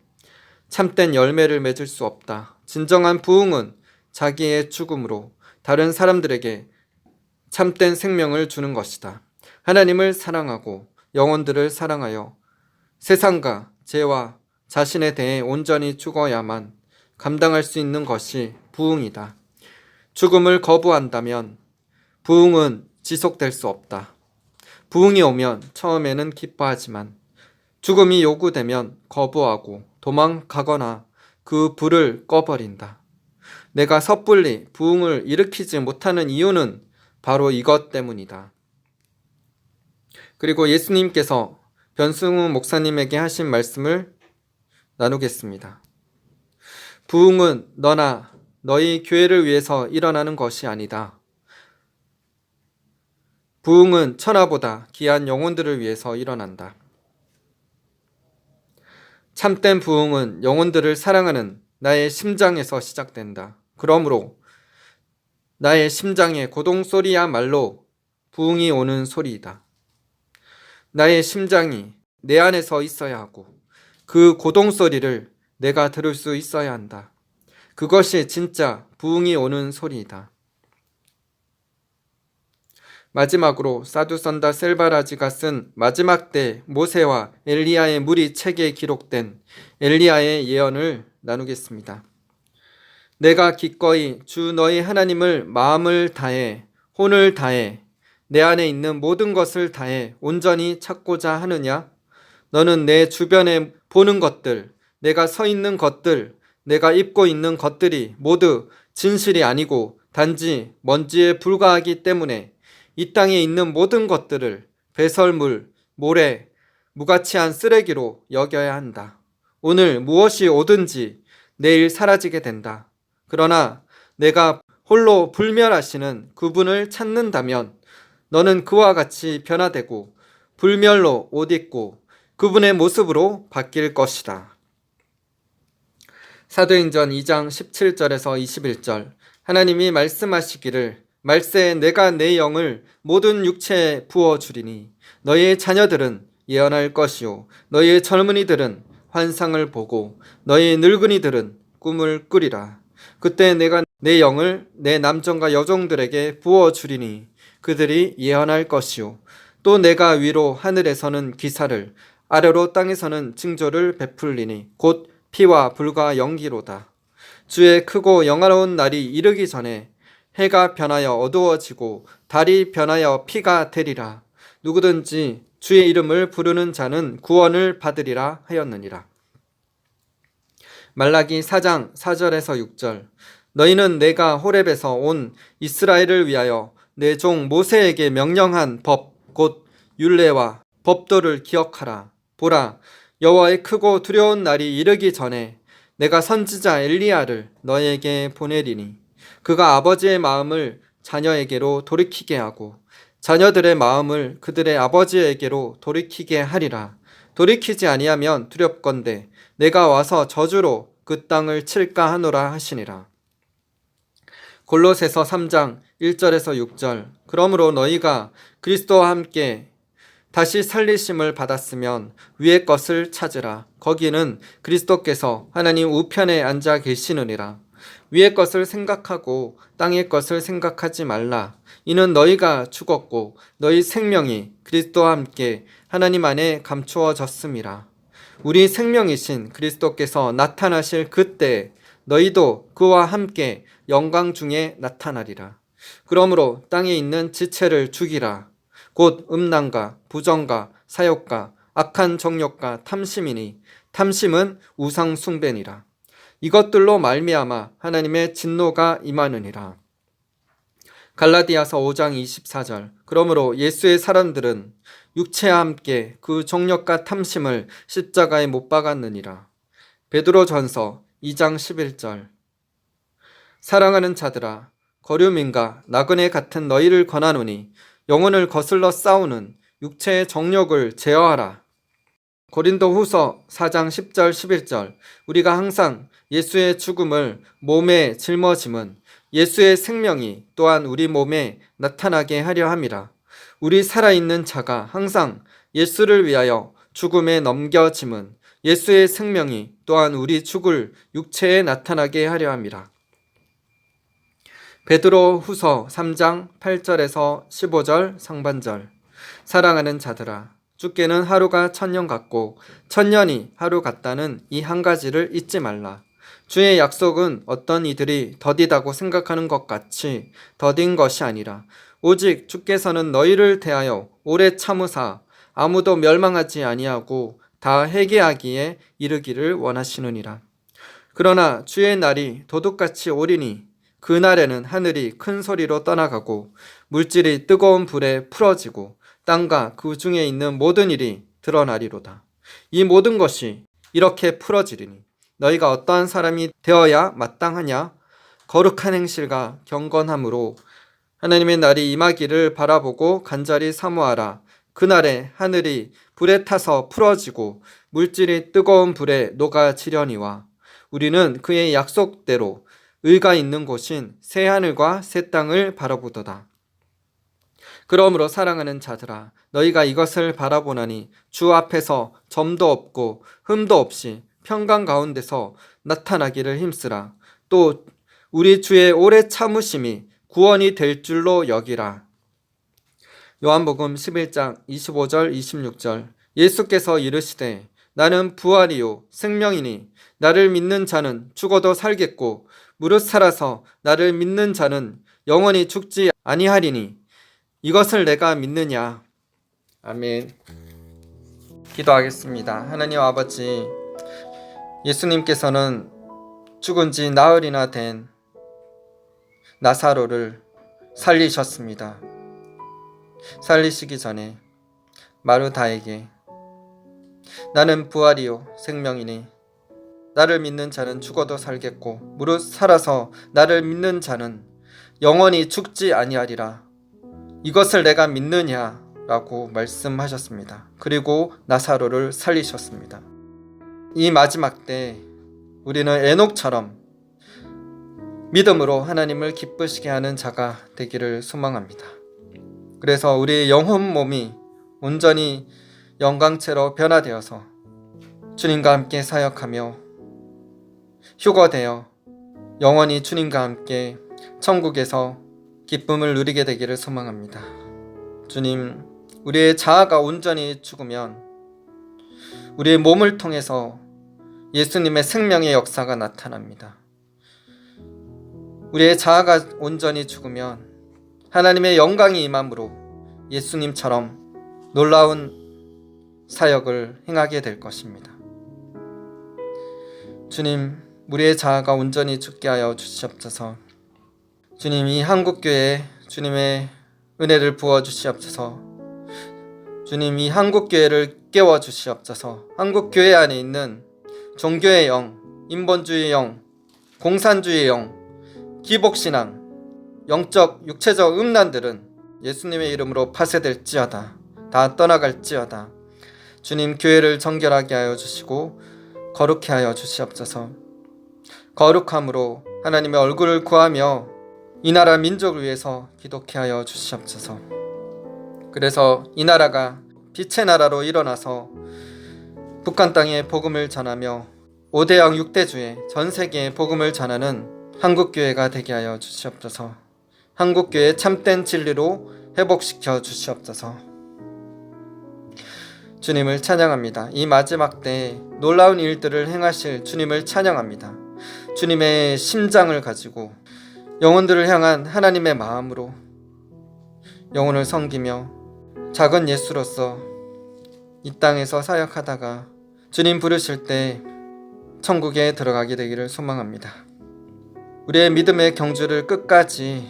Speaker 1: 참된 열매를 맺을 수 없다. 진정한 부흥은 자기의 죽음으로 다른 사람들에게 참된 생명을 주는 것이다. 하나님을 사랑하고 영혼들을 사랑하여 세상과 죄와 자신에 대해 온전히 죽어야만 감당할 수 있는 것이 부흥이다. 죽음을 거부한다면 부흥은 지속될 수 없다. 부흥이 오면 처음에는 기뻐하지만 죽음이 요구되면 거부하고 도망가거나 그 불을 꺼버린다. 내가 섣불리 부흥을 일으키지 못하는 이유는 바로 이것 때문이다. 그리고 예수님께서 변승우 목사님에게 하신 말씀을 나누겠습니다. 부흥은 너나 너희 교회를 위해서 일어나는 것이 아니다. 부흥은 천하보다 귀한 영혼들을 위해서 일어난다. 참된 부흥은 영혼들을 사랑하는 나의 심장에서 시작된다. 그러므로 나의 심장의 고동소리야말로 부흥이 오는 소리이다. 나의 심장이 내 안에서 있어야 하고 그 고동소리를 내가 들을 수 있어야 한다. 그것이 진짜 부흥이 오는 소리이다. 마지막으로 사두선다 셀바라지가 쓴 마지막 때 모세와 엘리야의 무리 책에 기록된 엘리야의 예언을 나누겠습니다. 내가 기꺼이 주 너희 하나님을 마음을 다해 혼을 다해 내 안에 있는 모든 것을 다해 온전히 찾고자 하느냐? 너는 내 주변에 보는 것들, 내가 서 있는 것들, 내가 입고 있는 것들이 모두 진실이 아니고 단지 먼지에 불과하기 때문에 이 땅에 있는 모든 것들을 배설물, 모래, 무가치한 쓰레기로 여겨야 한다. 오늘 무엇이 오든지 내일 사라지게 된다. 그러나 내가 홀로 불멸하시는 그분을 찾는다면 너는 그와 같이 변화되고 불멸로 옷 입고 그분의 모습으로 바뀔 것이다. 사도행전 2장 17절에서 21절 하나님이 말씀하시기를 말세에 내가 내 영을 모든 육체에 부어주리니 너희의 자녀들은 예언할 것이요 너희의 젊은이들은 환상을 보고 너희의 늙은이들은 꿈을 꾸리라. 그때 내가 내 영을 내 남종과 여종들에게 부어주리니 그들이 예언할 것이요 또 내가 위로 하늘에서는 기사를 아래로 땅에서는 징조를 베풀리니 곧 피와 불과 연기로다. 주의 크고 영화로운 날이 이르기 전에 해가 변하여 어두워지고 달이 변하여 피가 되리라. 누구든지 주의 이름을 부르는 자는 구원을 받으리라 하였느니라. 말라기 4장 4절에서 6절. 너희는 내가 호렙에서 온 이스라엘을 위하여 내 종 모세에게 명령한 법 곧 율례와 법도를 기억하라. 보라, 여호와의 크고 두려운 날이 이르기 전에 내가 선지자 엘리야를 너희에게 보내리니 그가 아버지의 마음을 자녀에게로 돌이키게 하고 자녀들의 마음을 그들의 아버지에게로 돌이키게 하리라. 돌이키지 아니하면 두렵건대 내가 와서 저주로 그 땅을 칠까 하노라 하시니라. 골로새서 3장 1절에서 6절. 그러므로 너희가 그리스도와 함께 다시 살리심을 받았으면 위의 것을 찾으라. 거기는 그리스도께서 하나님 우편에 앉아 계시느니라. 위의 것을 생각하고 땅의 것을 생각하지 말라. 이는 너희가 죽었고 너희 생명이 그리스도와 함께 하나님 안에 감추어졌음이라. 우리 생명이신 그리스도께서 나타나실 그때 너희도 그와 함께 영광 중에 나타나리라. 그러므로 땅에 있는 지체를 죽이라. 곧 음란과 부정과 사욕과 악한 정욕과 탐심이니 탐심은 우상 숭배니라. 이것들로 말미암아 하나님의 진노가 임하느니라. 갈라디아서 5장 24절. 그러므로 예수의 사람들은 육체와 함께 그 정욕과 탐심을 십자가에 못 박았느니라. 베드로전서 2장 11절. 사랑하는 자들아, 거류민과 나그네 같은 너희를 권하노니 영혼을 거슬러 싸우는 육체의 정욕을 제어하라. 고린도후서 4장 10절 11절. 우리가 항상 예수의 죽음을 몸에 짊어짐은 예수의 생명이 또한 우리 몸에 나타나게 하려 함이라. 우리 살아있는 자가 항상 예수를 위하여 죽음에 넘겨짐은 예수의 생명이 또한 우리 죽을 육체에 나타나게 하려 함이라. 베드로 후서 3장 8절에서 15절 상반절. 사랑하는 자들아, 주께는 하루가 천년 같고 천년이 하루 같다는 이 한 가지를 잊지 말라. 주의 약속은 어떤 이들이 더디다고 생각하는 것 같이 더딘 것이 아니라 오직 주께서는 너희를 대하여 오래 참으사 아무도 멸망하지 아니하고 다 회개하기에 이르기를 원하시느니라. 그러나 주의 날이 도둑같이 오리니 그 날에는 하늘이 큰 소리로 떠나가고 물질이 뜨거운 불에 풀어지고 땅과 그 중에 있는 모든 일이 드러나리로다. 이 모든 것이 이렇게 풀어지리니 너희가 어떠한 사람이 되어야 마땅하냐? 거룩한 행실과 경건함으로 하나님의 날이 임하기를 바라보고 간절히 사모하라. 그날에 하늘이 불에 타서 풀어지고 물질이 뜨거운 불에 녹아지려니와 우리는 그의 약속대로 의가 있는 곳인 새 하늘과 새 땅을 바라보도다. 그러므로 사랑하는 자들아, 너희가 이것을 바라보나니 주 앞에서 점도 없고 흠도 없이 평강 가운데서 나타나기를 힘쓰라. 또 우리 주의 오래 참으심이 구원이 될 줄로 여기라. 요한복음 11장 25절 26절. 예수께서 이르시되 나는 부활이요 생명이니 나를 믿는 자는 죽어도 살겠고 무릇 살아서 나를 믿는 자는 영원히 죽지 아니하리니 이것을 내가 믿느냐. 아멘. 기도하겠습니다. 하나님 아버지, 예수님께서는 죽은 지 나흘이나 된 나사로를 살리셨습니다. 살리시기 전에 마르다에게 나는 부활이요 생명이니 나를 믿는 자는 죽어도 살겠고 무릇 살아서 나를 믿는 자는 영원히 죽지 아니하리라. 이것을 내가 믿느냐 라고 말씀하셨습니다. 그리고 나사로를 살리셨습니다. 이 마지막 때 우리는 에녹처럼 믿음으로 하나님을 기쁘시게 하는 자가 되기를 소망합니다. 그래서 우리 영혼 몸이 온전히 영광체로 변화되어서 주님과 함께 사역하며 휴거되어 영원히 주님과 함께 천국에서 기쁨을 누리게 되기를 소망합니다. 주님, 우리의 자아가 온전히 죽으면 우리의 몸을 통해서 예수님의 생명의 역사가 나타납니다. 우리의 자아가 온전히 죽으면 하나님의 영광이 임함으로 예수님처럼 놀라운 사역을 행하게 될 것입니다. 주님, 우리의 자아가 온전히 죽게 하여 주시옵소서. 주님, 이 한국교회에 주님의 은혜를 부어 주시옵소서. 주님, 이 한국교회를 깨워 주시옵소서. 한국교회 안에 있는 종교의 영, 인본주의 영, 공산주의 영, 기복신앙, 영적, 육체적 음란들은 예수님의 이름으로 파쇄될지어다. 다 떠나갈지어다. 주님, 교회를 정결하게 하여 주시고 거룩해 하여 주시옵소서. 거룩함으로 하나님의 얼굴을 구하며 이 나라 민족을 위해서 기도케 하여 주시옵소서. 그래서 이 나라가 빛의 나라로 일어나서 북한 땅에 복음을 전하며 5대양 6대주에 전 세계에 복음을 전하는 한국교회가 되게 하여 주시옵소서. 한국교회 참된 진리로 회복시켜 주시옵소서. 주님을 찬양합니다. 이 마지막 때에 놀라운 일들을 행하실 주님을 찬양합니다. 주님의 심장을 가지고 영혼들을 향한 하나님의 마음으로 영혼을 섬기며 작은 예수로서 이 땅에서 사역하다가 주님 부르실 때 천국에 들어가게 되기를 소망합니다. 우리의 믿음의 경주를 끝까지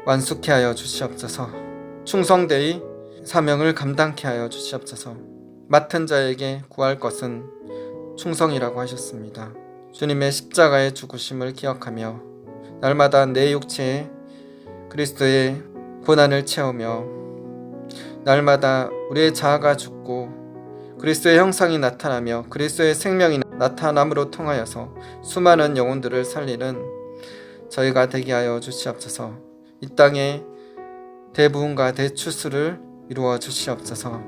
Speaker 1: 완숙케 하여 주시옵소서. 충성되이 사명을 감당케 하여 주시옵소서. 맡은 자에게 구할 것은 충성이라고 하셨습니다. 주님의 십자가의 죽으심을 기억하며 날마다 내 육체에 그리스도의 고난을 채우며 날마다 우리의 자아가 죽고 그리스도의 형상이 나타나며 그리스도의 생명이 나타남으로 통하여서 수많은 영혼들을 살리는 저희가 되게 하여 주시옵소서. 이 땅에 대부흥과 대추수를 이루어 주시옵소서.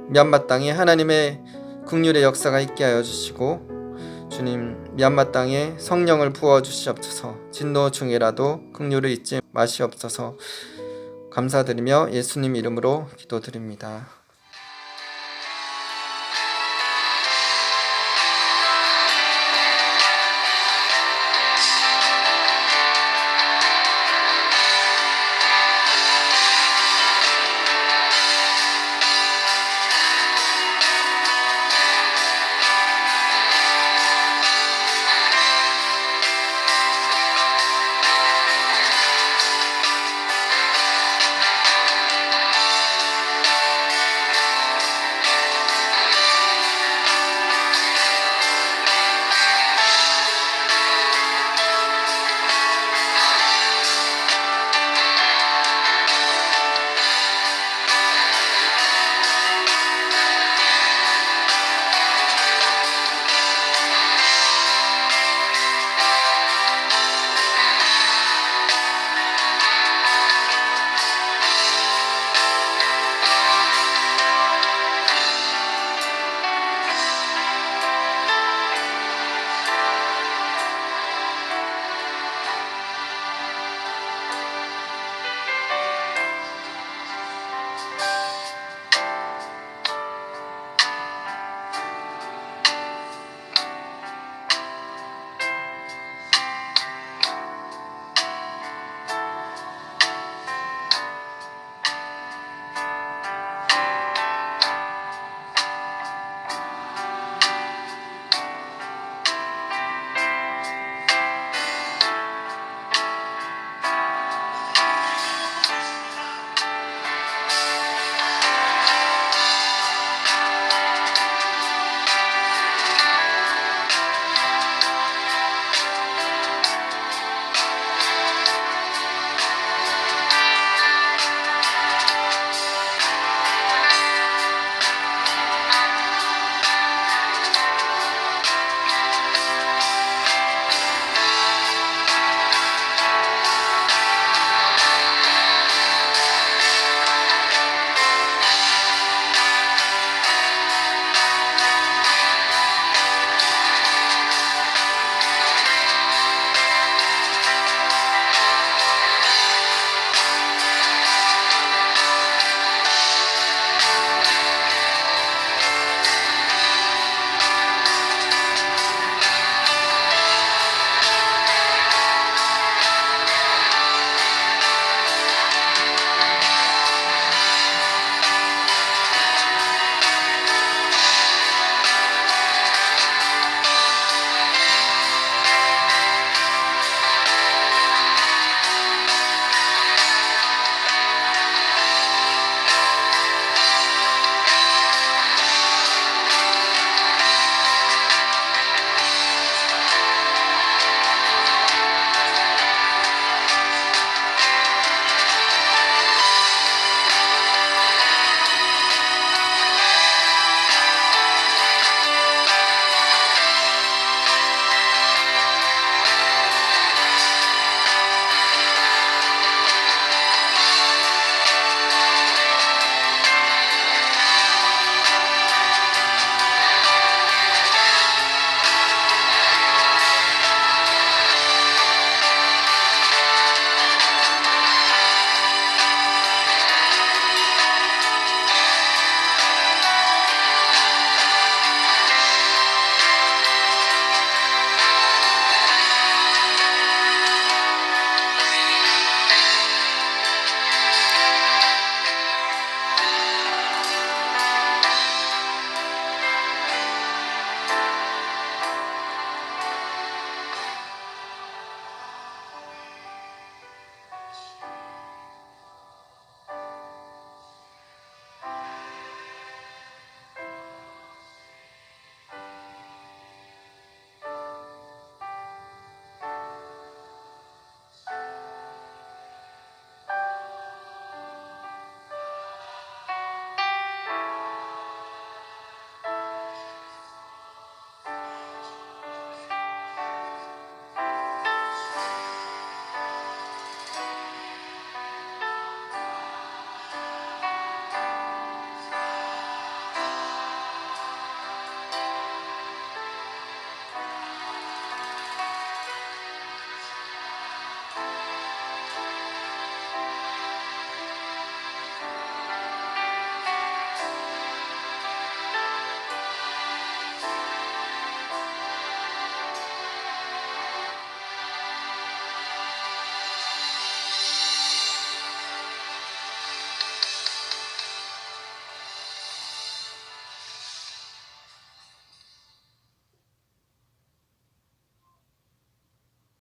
Speaker 1: 미얀마 땅에 하나님의 긍휼의 역사가 있게 하여 주시고 주님, 미얀마 땅에 성령을 부어 주시옵소서. 진노 중이라도 긍휼을 잊지 마시옵소서. 감사드리며 예수님 이름으로 기도드립니다.